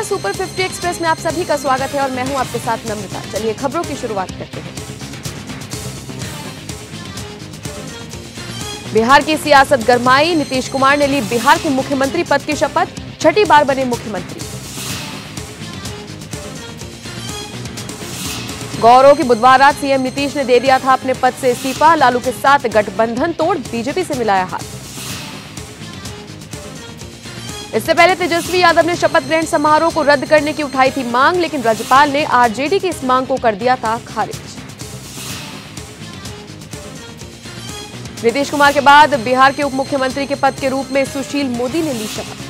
Super 50 express में आप सभी का स्वागत है और मैं हूं आपके साथ नम्रता। चलिए खबरों की शुरुआत करते हैं। बिहार की सियासत गरमाई, नीतीश कुमार ने ली बिहार के मुख्यमंत्री पद की शपथ, छठी बार बने मुख्यमंत्री। गौरव की बुधवार रात सीएम नीतीश ने दे दिया था अपने पद से इस्तीफा, लालू के साथ गठबंधन तोड़ बीजेपी से मिलाया हाथ। इससे पहले तेजस्वी यादव ने शपथ ग्रहण समारोह को रद्द करने की उठाई थी मांग, लेकिन राज्यपाल ने आरजेडी की इस मांग को कर दिया था खारिज। नीतीश कुमार के बाद बिहार के उप मुख्यमंत्री के पद के रूप में सुशील मोदी ने ली शपथ।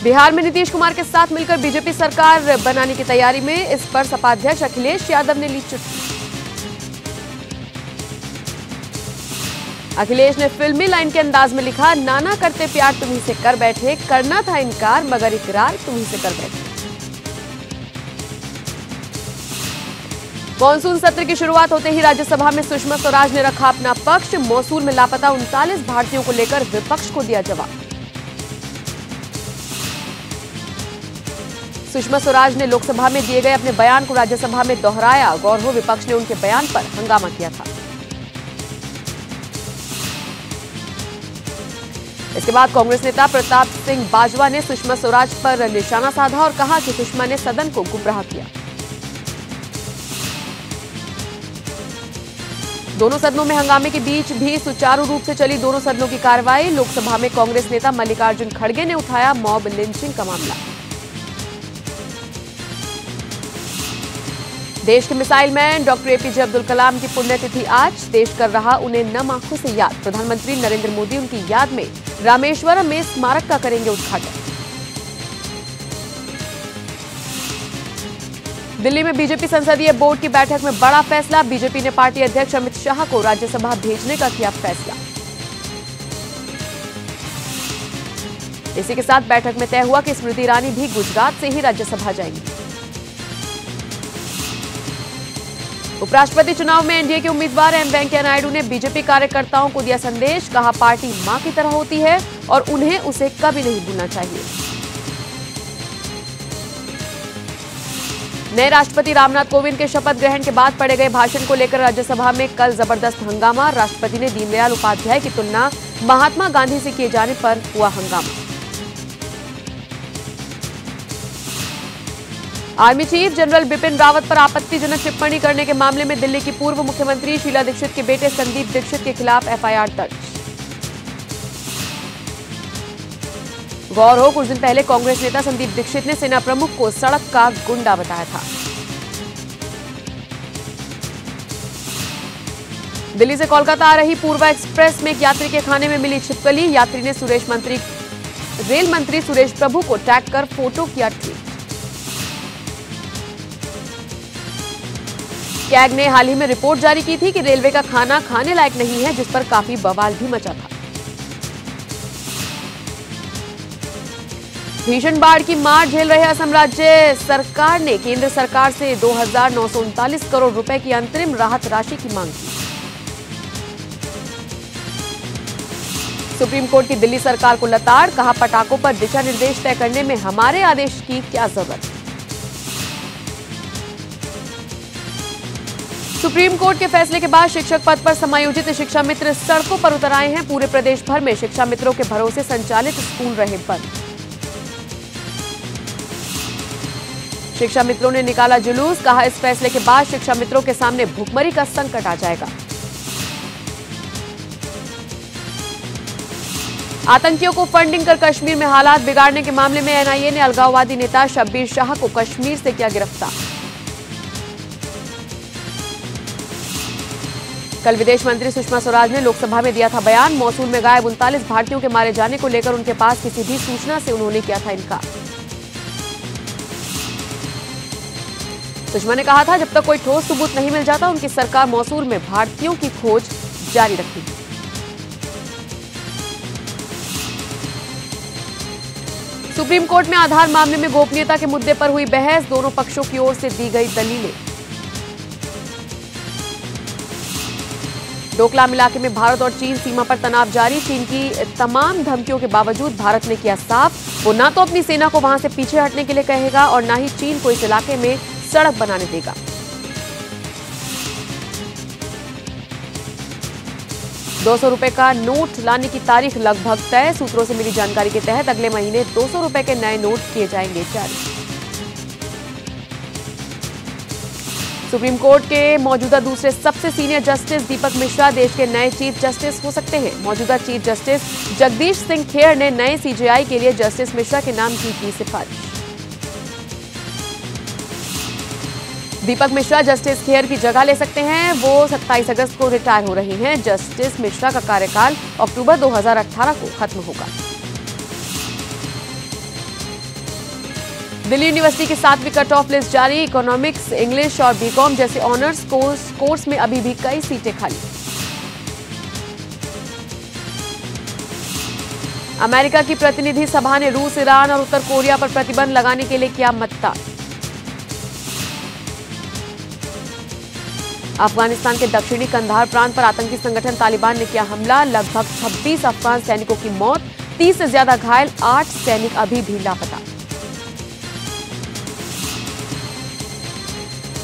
बिहार में नीतीश कुमार के साथ मिलकर बीजेपी सरकार बनाने की तैयारी में, इस पर सपा अध्यक्ष अखिलेश यादव ने ली चुटकी। अखिलेश ने फिल्मी लाइन के अंदाज में लिखा, नाना करते प्यार तुम्ही से कर बैठे, करना था इनकार मगर इकरार तुम्ही से कर बैठे। मॉनसून सत्र की शुरुआत होते ही राज्यसभा में सुषमा स्वराज ने रखा अपना पक्ष, मौसूल में लापता 39 भारतीयों को लेकर विपक्ष को दिया जवाब। सुषमा स्वराज ने लोकसभा में दिए गए अपने बयान को राज्यसभा में दोहराया, गौरव विपक्ष ने उनके बयान पर हंगामा किया था। इसके बाद कांग्रेस नेता प्रताप सिंह बाजवा ने सुषमा स्वराज पर निशाना साधा और कहा कि सुषमा ने सदन को गुमराह किया। दोनों सदनों में हंगामे के बीच भी सुचारू रूप से चली दोनों सदनों की कार्रवाई। लोकसभा में कांग्रेस नेता मल्लिकार्जुन खड़गे ने उठाया मॉब लिंचिंग का मामला। देश के missile man doctor APJ Abdul Kalam की पुण्यतिथि आज, देश कर रहा उन्हें नम आंखों से याद। प्रधानमंत्री नरेंद्र मोदी उनकी याद में रामेश्वरम में स्मारक का करेंगे उद्घाटन। दिल्ली में बीजेपी संसदीय बोर्ड की बैठक में बड़ा फैसला, बीजेपी ने पार्टी अध्यक्ष अमित शाह को राज्यसभा भेजने का किया फैसला। इसी के साथ बैठक में तय हुआ कि स्मृति ईरानी भी गुजरात से ही राज्यसभा जाएंगी। उपराष्ट्रपति चुनाव में एनडीए के उम्मीदवार एम वेंकैया नायडू ने बीजेपी कार्यकर्ताओं को दिया संदेश, कहा पार्टी मां की तरह होती है और उन्हें उसे कभी नहीं भूलना चाहिए। नए राष्ट्रपति रामनाथ कोविंद के शपथ ग्रहण के बाद पढ़े गए भाषण को लेकर राज्यसभा में कल जबरदस्त हंगामा। राष्ट्रपति ने दीनदयाल उपाध्याय की तुलना महात्मा गांधी से किए जाने पर हुआ हंगामा। Army chief general Bipin Rawat पर आपत्तिजनक टिप्पणी करने के मामले में दिल्ली की पूर्व मुख्यमंत्री शीला दीक्षित के बेटे संदीप दीक्षित के खिलाफ एफआईआर दर्ज। गौर हो, कुछ दिन पहले कांग्रेस नेता संदीप दीक्षित ने सेना प्रमुख को सड़क का गुंडा बताया था। दिल्ली से कोलकाता आ रही पूर्वा एक्सप्रेस में एक यात्री के खाने में मिली छिपकली, यात्री ने रेल मंत्री सुरेश प्रभु को टैग कर फोटो किया ट्वीट। कैग ने हाल ही में रिपोर्ट जारी की थी कि रेलवे का खाना खाने लायक नहीं है, जिस पर काफी बवाल भी मचा था। भीषण बाढ़ की मार झेल रहे असम राज्य सरकार ने केंद्र सरकार से 2,939 करोड़ रुपए की अंतरिम राहत राशि की मांग की। सुप्रीम कोर्ट की दिल्ली सरकार को लताड़, कहा पटाखों पर दिशा निर्देश तय करने में हमारे आदेश की क्या जरूरत। सुप्रीम कोर्ट के फैसले के बाद शिक्षक पद पर समायोजित शिक्षा मित्र सड़कों पर उतर आए हैं। पूरे प्रदेश भर में शिक्षा मित्रों के भरोसे संचालित स्कूल रहे बंद। शिक्षा मित्रों ने निकाला जुलूस, कहा इस फैसले के बाद शिक्षा मित्रों के सामने भुखमरी का संकट आ जाएगा। आतंकियों को फंडिंग कर कश्मीर में हालात बिगाड़ने के मामले में एनआईए ने अलगाववादी नेता शब्बीर शाह को कश्मीर से किया गिरफ्तार। कल विदेश मंत्री सुषमा स्वराज ने लोकसभा में दिया था बयान, मौसूल में गायब 39 भारतीयों के मारे जाने को लेकर उनके पास किसी भी सूचना से उन्होंने किया था इनकार। सुषमा ने कहा था जब तक कोई ठोस सबूत नहीं मिल जाता उनकी सरकार मौसूल में भारतीयों की खोज जारी रखेगी। सुप्रीम कोर्ट में आधार मामले में गोपनीयता के मुद्दे पर हुई बहस, दोनों पक्षों की ओर से दी गई दलीलें। डोकलाम इलाके में भारत और चीन सीमा पर तनाव जारी। चीन की तमाम धमकियों के बावजूद भारत ने किया साफ, वो ना तो अपनी सेना को वहां से पीछे हटने के लिए कहेगा और ना ही चीन को इस इलाके में सड़क बनाने देगा। ₹200 का नोट लाने की तारीख लगभग तय। सूत्रों से मिली जानकारी के तहत अगले महीने ₹200 के नए नोट किए जाएंगे जारी। सुप्रीम कोर्ट के मौजूदा दूसरे सबसे सीनियर जस्टिस दीपक मिश्रा देश के नए चीफ जस्टिस हो सकते हैं। मौजूदा चीफ जस्टिस जगदीश सिंह खेर ने नए सीजेआई के लिए जस्टिस मिश्रा के नाम की सिफारिश। दीपक मिश्रा जस्टिस खेर की जगह ले सकते हैं। वो 27 अगस्त को रिटायर हो रही हैं। जस्टिस मिश्रा का कार्यकाल अक्टूबर 2018 को खत्म होगा। दिल्ली यूनिवर्सिटी की 7वीं कट ऑफ लिस्ट जारी। इकोनॉमिक्स, इंग्लिश और बीकॉम जैसे ऑनर्स कोर्स में अभी भी कई सीटें खाली। अमेरिका की प्रतिनिधि सभा ने रूस, ईरान और उत्तर कोरिया पर प्रतिबंध लगाने के लिए किया मतदान। अफगानिस्तान के दक्षिणी कंधार प्रांत पर आतंकी संगठन तालिबान ने किया हमला। लगभग 26 अफगान सैनिकों की मौत, 30 से ज्यादा घायल, 8 सैनिक अभी भी लापता।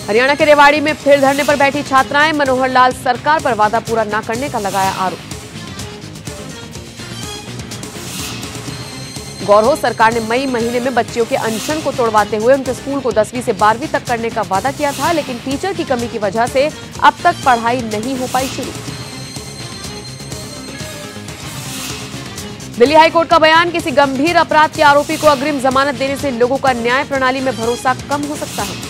हरियाणा के रेवाड़ी में फिर धरने पर बैठी छात्राएं। मनोहर लाल सरकार पर वादा पूरा न करने का लगाया आरोप। गौरव सरकार ने मई महीने में बच्चियों के अनशन को तोड़वाते हुए उनके स्कूल को 10वीं से 12वीं तक करने का वादा किया था, लेकिन टीचर की कमी की वजह से अब तक पढ़ाई नहीं हो पाई शुरू। दिल्ली हाईकोर्ट का बयान, किसी गंभीर अपराध के आरोपी को अग्रिम जमानत देने से लोगों का न्याय प्रणाली में भरोसा कम हो सकता है।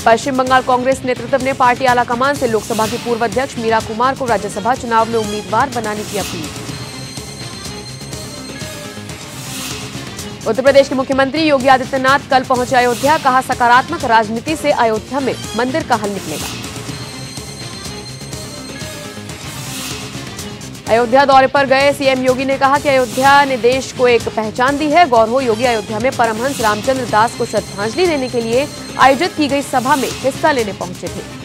पश्चिम बंगाल कांग्रेस नेतृत्व ने पार्टी आलाकमान से लोकसभा की पूर्व अध्यक्ष मीरा कुमार को राज्यसभा चुनाव में उम्मीदवार बनाने की अपील की। उत्तर प्रदेश के मुख्यमंत्री योगी आदित्यनाथ कल पहुंचे अयोध्या। कहा, सकारात्मक राजनीति से अयोध्या में मंदिर का हल निकलेगा। अयोध्या दौरे पर गए सीएम योगी ने कहा कि अयोध्या ने देश को एक पहचान दी है। गौरव योगी अयोध्या में परमहंस रामचंद्र दास को श्रद्धांजलि देने के लिए आयोजित की गई सभा में हिस्सा लेने पहुंचे थे।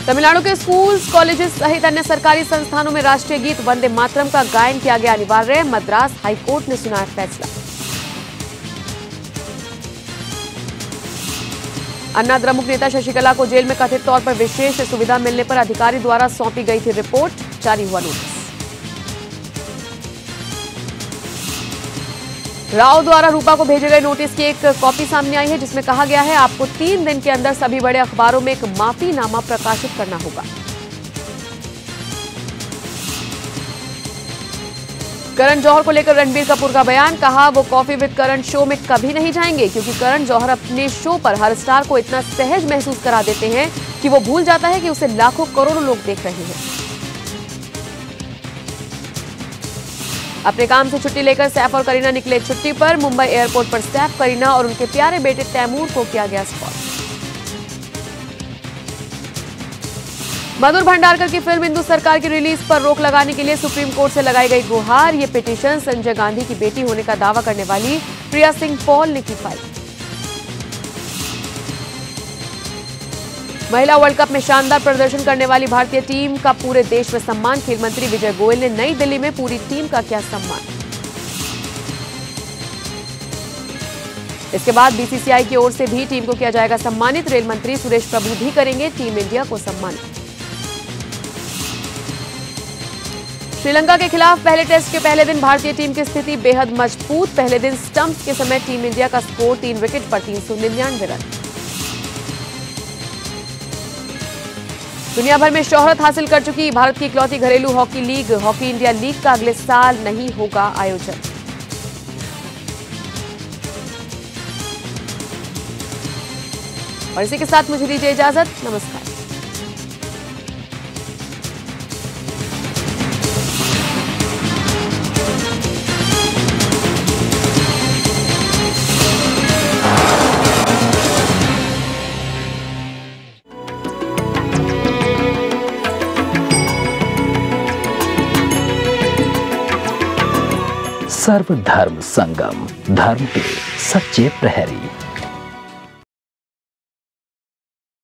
तमिलनाडु के स्कूल्स, कॉलेजेस सहित अन्य सरकारी संस्थानों में राष्ट्रीय गीत वंदे मातरम का गायन किया गया अनिवार्य। मद्रास हाईकोर्ट ने सुनाया फैसला। अन्ना द्रमुक नेता शशिकला को जेल में कथित तौर पर विशेष सुविधा मिलने पर अधिकारी द्वारा सौंपी गई थी रिपोर्ट, जारी हुआ नोटिस। राव द्वारा रूपा को भेजे गए नोटिस की एक कॉपी सामने आई है, जिसमें कहा गया है आपको 3 दिन के अंदर सभी बड़े अखबारों में एक माफीनामा प्रकाशित करना होगा। करण जौहर को लेकर रणबीर कपूर का बयान, कहा वो कॉफी विद करण शो में कभी नहीं जाएंगे क्योंकि करण जौहर अपने शो पर हर स्टार को इतना सहज महसूस करा देते हैं कि वो भूल जाता है कि उसे लाखों करोड़ों लोग देख रहे हैं। अपने काम से छुट्टी लेकर सैफ और करीना निकले छुट्टी पर। मुंबई एयरपोर्ट पर सैफ, करीना और उनके प्यारे बेटे तैमूर को किया गया स्पॉट। मधुर भंडारकर की फिल्म हिंदू सरकार की रिलीज पर रोक लगाने के लिए सुप्रीम कोर्ट से लगाई गई गुहार। ये पिटीशन संजय गांधी की बेटी होने का दावा करने वाली प्रिया सिंह पॉल ने की फाइल। महिला वर्ल्ड कप में शानदार प्रदर्शन करने वाली भारतीय टीम का पूरे देश में सम्मान। खेल मंत्री विजय गोयल ने नई दिल्ली में पूरी टीम का किया सम्मान। इसके बाद बीसीसीआई की ओर से भी टीम को किया जाएगा सम्मानित। रेल मंत्री सुरेश प्रभु भी करेंगे टीम इंडिया को सम्मानित। श्रीलंका के खिलाफ पहले टेस्ट के पहले दिन भारतीय टीम की स्थिति बेहद मजबूत। पहले दिन स्टंप्स के समय टीम इंडिया का स्कोर 3 विकेट पर 399 रन। दुनिया भर में शोहरत हासिल कर चुकी भारत की इकलौती घरेलू hockey league hockey India league का अगले साल नहीं होगा आयोजन। और इसी के साथ मुझे दीजिए इजाजत। नमस्कार। सर्वधर्म संगम, धर्म के सच्चे प्रहरी।